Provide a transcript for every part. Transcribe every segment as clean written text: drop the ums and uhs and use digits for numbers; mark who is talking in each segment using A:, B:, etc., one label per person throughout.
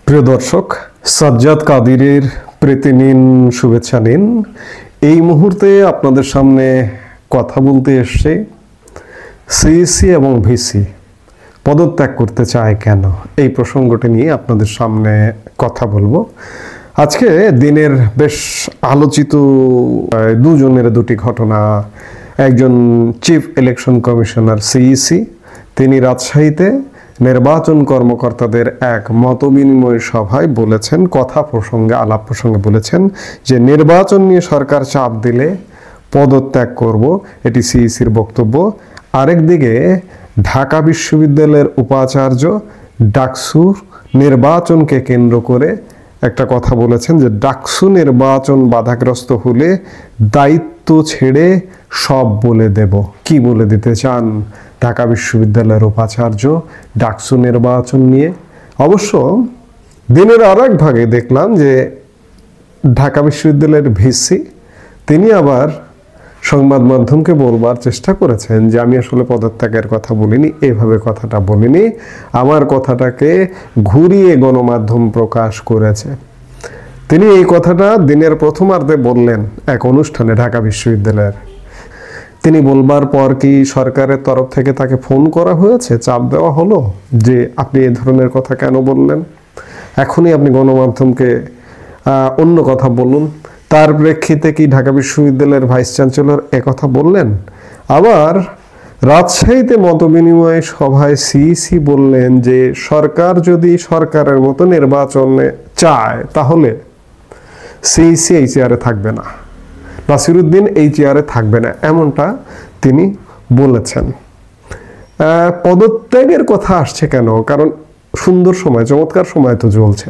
A: প্রিয় দর্শক, সাজ্জাদ কাদিরের প্রীতি নিন, শুভেচ্ছা নিন। এই মুহূর্তে আপনাদের সামনে কথা বলতে এসে সিইসি এবং ভিসি পদত্যাগ করতে চায় কেন, এই প্রসঙ্গটি নিয়ে আপনাদের সামনে কথা বলবো। আজকে দিনের বেশ আলোচিত দুজনের দুটি ঘটনা। একজন চিফ ইলেকশন কমিশনার সিইসি, তিনি রাজশাহীতে নির্বাচন কর্মকর্তাদের এক মতবিনিময় সভায় বলেছেন, আলাপ প্রসঙ্গে বলেছেন যে নির্বাচন নিয়ে সরকার চাপ দিলে পদত্যাগ করব, এটি সিইসির বক্তব্য। আরেকদিকে ঢাকা বিশ্ববিদ্যালয়ের উপাচার্য ডাকসুর নির্বাচনকে কেন্দ্র করে একটা কথা বলেছেন যে ডাকসু নির্বাচন বাধাগ্রস্ত হলে দায়িত্ব ছেড়ে সব বলে দেব। কি বলে দিতে চান ঢাকা বিশ্ববিদ্যালয়ের উপাচার্য ডাকসু নির্বাচন নিয়ে? অবশ্য দিনের আর এক ভাগে দেখলাম যে ঢাকা বিশ্ববিদ্যালয়ের ভিসি তিনি আবার সংবাদ মাধ্যমকে বলবার চেষ্টা করেছেন যে আমি আসলে পদত্যাগের কথা বলিনি, এভাবে কথাটা বলিনি, আমার কথাটাকে ঘুরিয়ে গণমাধ্যম প্রকাশ করেছে। তিনি এই কথাটা দিনের প্রথমার্ধে বললেন এক অনুষ্ঠানে ঢাকা বিশ্ববিদ্যালয়ের। তিনি বলবার পর কি সরকারের তরফ থেকে তাকে ফোন করা হয়েছে, চাপ দেওয়া হলো যে আপনি এই ধরনের কথা কেন বললেন, এখনই আপনি গণমাধ্যমকে অন্য কথা বলুন? তার প্রেক্ষিতে কি ঢাকা বিশ্ববিদ্যালয়ের ভাইস চ্যান্সেলর একথা বললেন? আবার রাজশাহীতে মতবিনিময় সভায় সিইসি বললেন যে সরকার যদি সরকারের মতো নির্বাচনে চায় তাহলে সিইসি এই চেয়ারে থাকবে না, নাসিরউদ্দিন এই চেয়ারে থাকবে না, এমনটা তিনি বলেছেন। পদত্যাগের কথা আসছে কেন? কারণ সুন্দর সময়, চমৎকার সময় তো চলছে।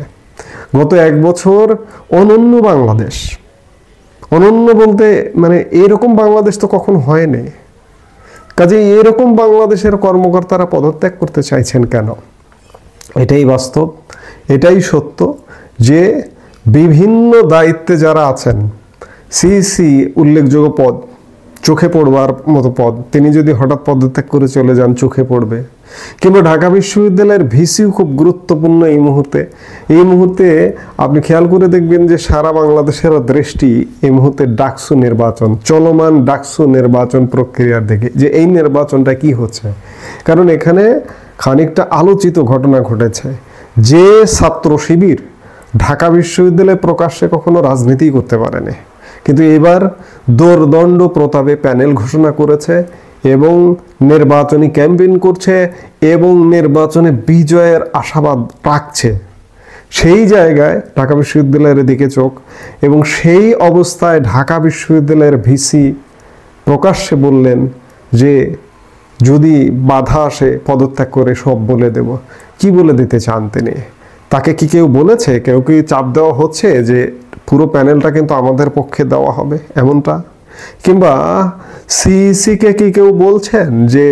A: গত এক বছর অনন্য বাংলাদেশ, অনন্য বলতে মানে এরকম বাংলাদেশ তো কখনো হয়নি। কাজে এরকম বাংলাদেশের কর্মকর্তারা পদত্যাগ করতে চাইছেন কেন? এটাই বাস্তব, এটাই সত্য যে বিভিন্ন দায়িত্বে যারা আছেন, সিইসি উল্লেখযোগ্য পদ, চোখে পড়বার মতো পদ, তিনি যদি হঠাৎ পদত্যাগ করে চলে যান চোখে পড়বে। কিংবা ঢাকা বিশ্ববিদ্যালয়ের ভিসিও খুব গুরুত্বপূর্ণ এই মুহূর্তে আপনি খেয়াল করে দেখবেন যে সারা বাংলাদেশের দৃষ্টি এই মুহূর্তে ডাকসু নির্বাচন, চলমান ডাকসু নির্বাচন প্রক্রিয়ার দিকে, যে এই নির্বাচনটা কি হচ্ছে। কারণ এখানে খানিকটা আলোচিত ঘটনা ঘটেছে যে ছাত্র শিবির ঢাকা বিশ্ববিদ্যালয়ে প্রকাশ্যে কখনো রাজনীতি করতে পারেনি, কিন্তু এবার দোর্দণ্ড প্রতাপে প্যানেল ঘোষণা করেছে এবং নির্বাচনী ক্যাম্পেইন করছে এবং নির্বাচনে বিজয়ের আশাবাদ রাখছে। সেই জায়গায় ঢাকা বিশ্ববিদ্যালয়ের দিকে চোখ, এবং সেই অবস্থায় ঢাকা বিশ্ববিদ্যালয়ের ভিসি প্রকাশ্যে বললেন যে যদি বাধা আসে পদত্যাগ করে সব বলে দেব। কি বলে দিতে চান তিনি? তাকে কি কেউ বলেছে, কেউ কি চাপ দেওয়া হচ্ছে যে পুরো প্যানেলটা কিন্তু আমাদের পক্ষে দেওয়া হবে এমনটা? কিংবা সিইসিকে কি কেউ বলছেন যে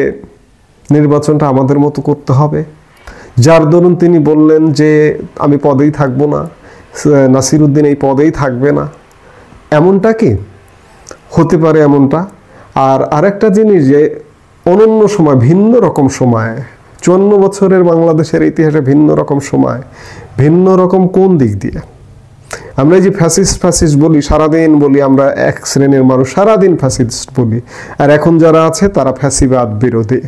A: নির্বাচনটা আমাদের মতো করতে হবে, যার দরুন তিনি বললেন যে আমি পদেই থাকবো না, নাসিরউদ্দিন এই পদেই থাকবে না? এমনটা কি হতে পারে? এমনটা। আর আরেকটা জিনিস যে অনন্য সময়, ভিন্ন রকম সময়, 54 বছরের বাংলাদেশের ইতিহাসে ভিন্ন রকম সময়, ভিন্ন রকম কোন দিক দিয়ে? আমরা এই যে ফ্যাসিস্ট বলি, সারাদিন বলি, আমরা এক শ্রেণীর মানুষ সারাদিন ফ্যাসিস্ট বলি, আর এখন যারা আছে তারা ফ্যাসিবাদ বিরোধী।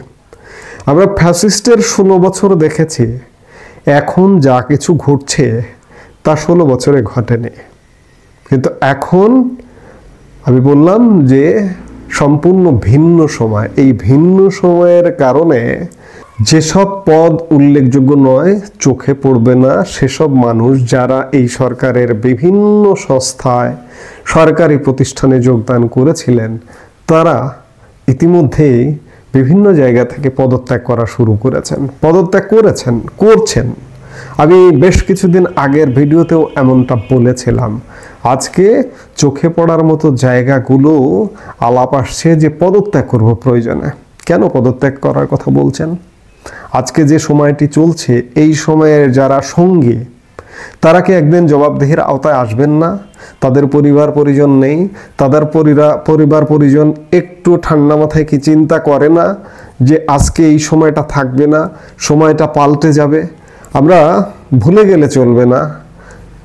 A: আমরা ফ্যাসিস্টের 16 বছর দেখেছি, এখন যা কিছু ঘটছে তা 16 বছরে ঘটেনি। কিন্তু এখন আমি বললাম যে সম্পূর্ণ ভিন্ন সময়। এই ভিন্ন সময়ের কারণে যেসব পদ উল্লেখযোগ্য নয়, চোখে পড়বে না, সেসব মানুষ যারা এই সরকারের বিভিন্ন সংস্থায়, সরকারি প্রতিষ্ঠানে যোগদান করেছিলেন, তারা ইতিমধ্যেই বিভিন্ন জায়গা থেকে পদত্যাগ করা শুরু করেছেন, করছেন। আমি বেশ কিছুদিন আগের ভিডিওতেও এমনটা বলেছিলাম। আজকে চোখে পড়ার মতো জায়গাগুলো আলাপ আসছে যে পদত্যাগ করব প্রয়োজনে। কেন পদত্যাগ করার কথা বলছেন? আজকে যে সময়টি চলছে, এই সময়ের যারা সঙ্গী, তারা কি একদিন জবাবদিহির আওতায় আসবেন না? তাদের পরিবার পরিজন নেই, তাদের পরিবার পরিজন একটু ঠান্ডা মাথায় কি চিন্তা করে না যে আজকে এই সময়টা থাকবে না, সময়টা পাল্টে যাবে? আমরা ভুলে গেলে চলবে না,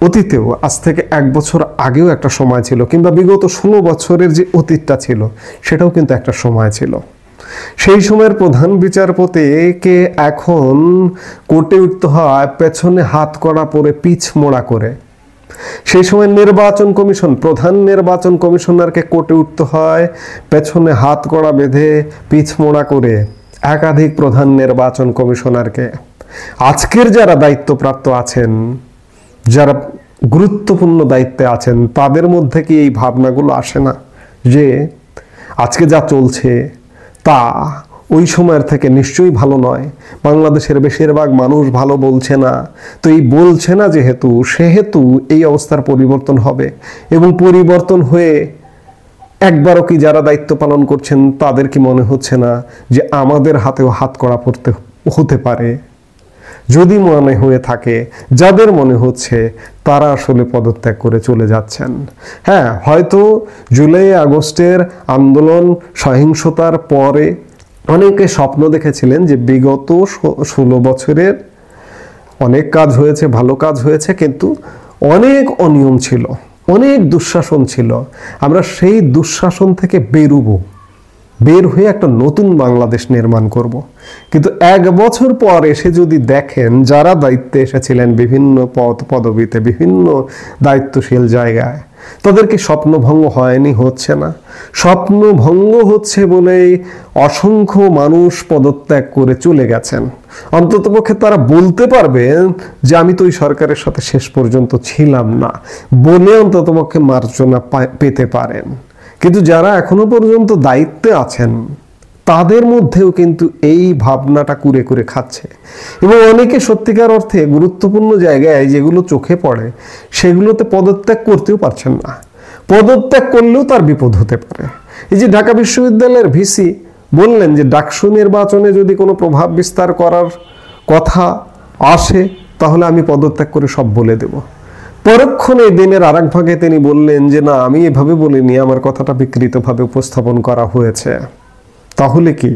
A: অতীতেও আজ থেকে 1 বছর আগেও একটা সময় ছিল, কিংবা বিগত 16 বছরের যে অতীতটা ছিল সেটাও কিন্তু একটা সময় ছিল। সেই সময়ের প্রধান বিচারপতিকে এখন কোর্টে উঠতে হয় পেছনে হাত কড়া পরে পিছ মোড়া করে। সেই সময় নির্বাচন কমিশন, প্রধান নির্বাচন কমিশনারকে কোর্টে উঠতে হয় পেছনে হাত কড়া বেঁধে পিছ মোড়া করে। একাধিক প্রধান নির্বাচন কমিশনারকে। আজকের যারা দায়িত্বপ্রাপ্ত আছেন, যারা গুরুত্বপূর্ণ দায়িত্বে আছেন, তাদের মধ্যে কি এই ভাবনাগুলো আসে না যে আজকে যা চলছে তা ওই সময়ের থেকে নিশ্চয়ই ভালো নয়, বাংলাদেশের বেশিরভাগ মানুষ ভালো বলছে না, তো এই বলছে না সেহেতু এই অবস্থার পরিবর্তন হবে, এবং পরিবর্তন হয়ে একবারও কি যারা দায়িত্ব পালন করছেন তাদের কি মনে হচ্ছে না যে আমাদের হাতেও হাত কড়া পড়তে হতে পারে? যদি মনে হয়ে থাকে, যাদের মনে হচ্ছে, তারা আসলে পদত্যাগ করে চলে যাচ্ছেন। হ্যাঁ, হয়তো জুলাই আগস্টের আন্দোলন সহিংসতার পরে অনেকে স্বপ্ন দেখেছিলেন যে বিগত 16 বছরের অনেক কাজ হয়েছে, ভালো কাজ হয়েছে, কিন্তু অনেক অনিয়ম ছিল, অনেক দুঃশাসন ছিল। আমরা সেই দুঃশাসন থেকে বের হয়ে একটা নতুন বাংলাদেশ নির্মাণ করব। কিন্তু 1 বছর পর এসে যদি দেখেন যারা দায়িত্বে এসেছিলেন বিভিন্ন পদবিতে, বিভিন্ন দায়িত্বশীল জায়গায়, তাদেরকে স্বপ্নভঙ্গ হয়নি, হচ্ছে না। স্বপ্নভঙ্গ হচ্ছে বলেই অসংখ্য মানুষ পদত্যাগ করে চলে গেছেন। অন্ততপক্ষে তারা বলতে পারবেন যে আমি তো ওই সরকারের সাথে শেষ পর্যন্ত ছিলাম না বলে অন্ততপক্ষে মার্জনা পেতে পারেন। কিন্তু যারা এখনো পর্যন্ত দায়িত্বে আছেন তাদের মধ্যেও কিন্তু এই ভাবনাটা কুরে কুরে খাচ্ছে, এবং অনেকে সত্যিকার অর্থে গুরুত্বপূর্ণ জায়গায় যেগুলো চোখে পড়ে সেগুলোতে পদত্যাগ করতেও পারছেন না। পদত্যাগ করলেও তার বিপদ হতে পারে। এই যে ঢাকা বিশ্ববিদ্যালয়ের ভিসি বললেন যে ডাকসু নির্বাচনে যদি কোনো প্রভাব বিস্তার করার কথা আসে তাহলে আমি পদত্যাগ করে সব বলে দেব। পরক্ষণে দিনের আরেক ভাগে তিনি বললেন যে না, আমি এভাবে বলিনি, আমার কথাটা বিকৃতভাবে উপস্থাপন করা হয়েছে। তাহলে কি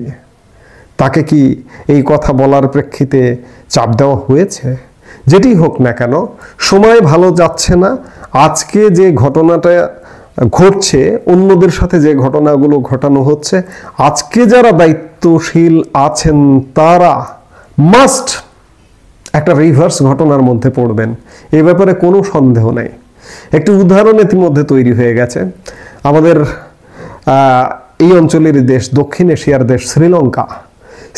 A: তাকে কি এই কথা বলার প্রেক্ষিতে চাপ দেওয়া হয়েছে? যেটি হোক না কেন, সময় ভালো যাচ্ছে না। আজকে যে ঘটনাটা ঘটছে, অন্যদের সাথে যে ঘটনাগুলো ঘটানো হচ্ছে, আজকে যারা দায়িত্বশীল আছেন তারা মাস্ট একটা রিভার্স ঘটনার মধ্যে পড়বেন, এ ব্যাপারে কোনো সন্দেহ নেই। একটি উদাহরণ ইতিমধ্যে তৈরি হয়ে গেছে। আমাদের এই অঞ্চলের দেশ, দক্ষিণ এশিয়ার দেশ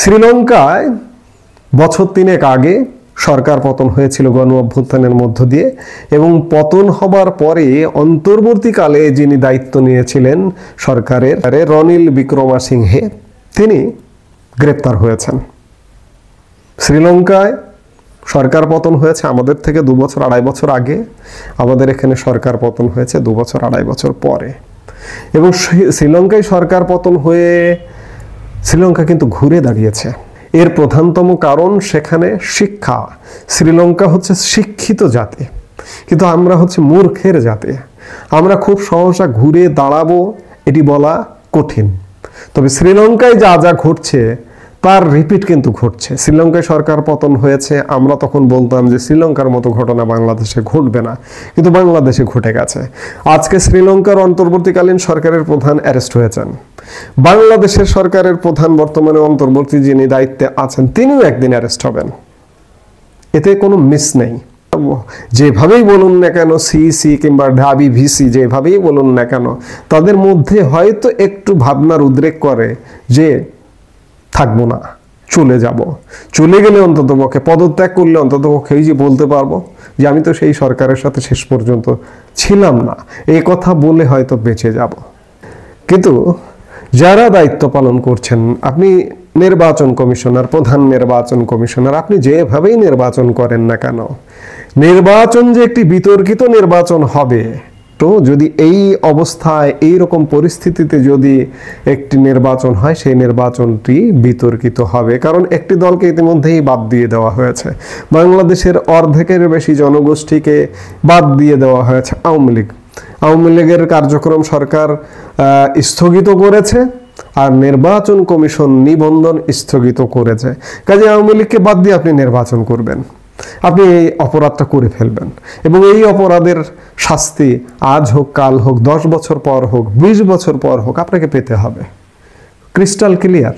A: শ্রীলঙ্কায় বছর 3 আগে সরকার পতন হয়েছিল গণ অভ্যুত্থানের মধ্য দিয়ে, এবং পতন হবার পরে অন্তর্বর্তীকালে যিনি দায়িত্ব নিয়েছিলেন সরকারের, রনিল বিক্রমাসিংহে, তিনি গ্রেপ্তার হয়েছেন। শ্রীলঙ্কায় সরকার পতন হয়েছে আমাদের থেকে 2 বছর 2.5 বছর আগে, আমাদের এখানে সরকার পতন হয়েছে 2 বছর 2.5 বছর পরে। এবং শ্রীলঙ্কায় সরকার পতন হয়ে শ্রীলঙ্কা কিন্তু ঘুরে দাঁড়িয়েছে। এর প্রধানতম কারণ সেখানে শিক্ষা। শ্রীলঙ্কা হচ্ছে শিক্ষিত জাতি, কিন্তু আমরা হচ্ছে মূর্খের জাতি। আমরা খুব সহসা ঘুরে দাঁড়াবো এটি বলা কঠিন। তবে শ্রীলঙ্কায় যা যা ঘটছে তার রিপিট কিন্তু ঘটছে। শ্রীলঙ্কায় সরকার পতন হয়েছে, আমরা তখন বলতাম যে শ্রীলঙ্কার মতো ঘটনা বাংলাদেশে ঘটবে না, কিন্তু বাংলাদেশে ঘটে গেছে। আজকে শ্রীলঙ্কার অন্তর্বর্তীকালীন সরকারের প্রধান অ্যারেস্ট হয়েছেন। বাংলাদেশের সরকারের প্রধান বর্তমানে অন্তর্বর্তী যিনি দায়িত্বে আছেন তিনিও একদিন অ্যারেস্ট হবেন, এতে কোনো মিস নেই। যেভাবেই বলুন না কেন, সিইসি কিংবা ঢাবি ভিসি যেভাবেই বলুন না কেন, তাদের মধ্যে হয়তো একটু ভাবনার উদ্রেক করে যে থাকবো না, চলে যাব। চলে গেলে অন্ততপক্ষে, পদত্যাগ করলে অন্ততপক্ষে এই যে বলতে পারবো যে আমি তো সেই সরকারের সাথে শেষ পর্যন্ত ছিলাম না, এই কথা বলে হয়তো বেঁচে যাব। কিন্তু যারা দায়িত্ব পালন করছেন, আপনি নির্বাচন কমিশনার, প্রধান নির্বাচন কমিশনার, আপনি যেভাবেই নির্বাচন করেন না কেন, নির্বাচন যে একটি বিতর্কিত নির্বাচন হবে, তো যদি এই অবস্থায় এই রকম পরিস্থিতিতে যদি একটি নির্বাচন হয়, সেই নির্বাচনটি বিতর্কিত হবে। কারণ একটি দলকে ইতিমধ্যেই বাদ দিয়ে দেওয়া হয়েছে, বাংলাদেশের অর্ধেকের বেশি জনগোষ্ঠীকে বাদ দিয়ে দেওয়া হয়েছে আওয়ামী লীগ। আওয়ামী লীগের কার্যক্রম সরকার স্থগিত করেছে, আর নির্বাচন কমিশন নিবন্ধন স্থগিত করেছে। কাজে আওয়ামী লীগকে বাদ দিয়ে আপনি নির্বাচন করবেন, আপনি এই অপরাধটা করে ফেলবেন এবং এই অপরাধের শাস্তি আজ হোক, কাল হোক, 10 বছর পর হোক, 20 বছর পর হোক, আপনাকে পেতে হবে। Crystal clear.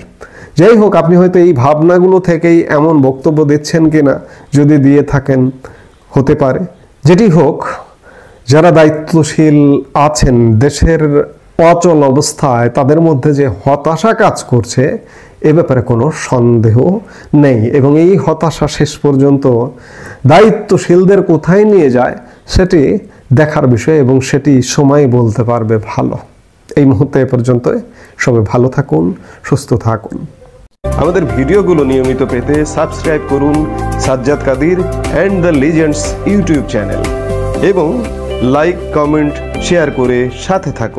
A: যাই হোক, আপনি হয়তো এই ভাবনাগুলো থেকেই এমন বক্তব্য দিচ্ছেন কিনা, যদি দিয়ে থাকেন হতে পারে। যেটি হোক, যারা দায়িত্বশীল আছেন দেশের অচল অবস্থায়, তাদের মধ্যে যে হতাশা কাজ করছে এ ব্যাপারে কোনো সন্দেহ নেই এবং এই হতাশা শেষ পর্যন্ত দায়িত্বশীলদের কোথায় নিয়ে যায় সেটি দেখার বিষয় এবং সেটি সময় বলতে পারবে। ভালো, এই মুহূর্তে এ পর্যন্ত। সবাই ভালো থাকুন, সুস্থ থাকুন।
B: আমাদের ভিডিওগুলো নিয়মিত পেতে সাবস্ক্রাইব করুন Sajjad Kadir and the legends YouTube channel এবং লাইক, কমেন্ট, শেয়ার করে সাথে থাকুন।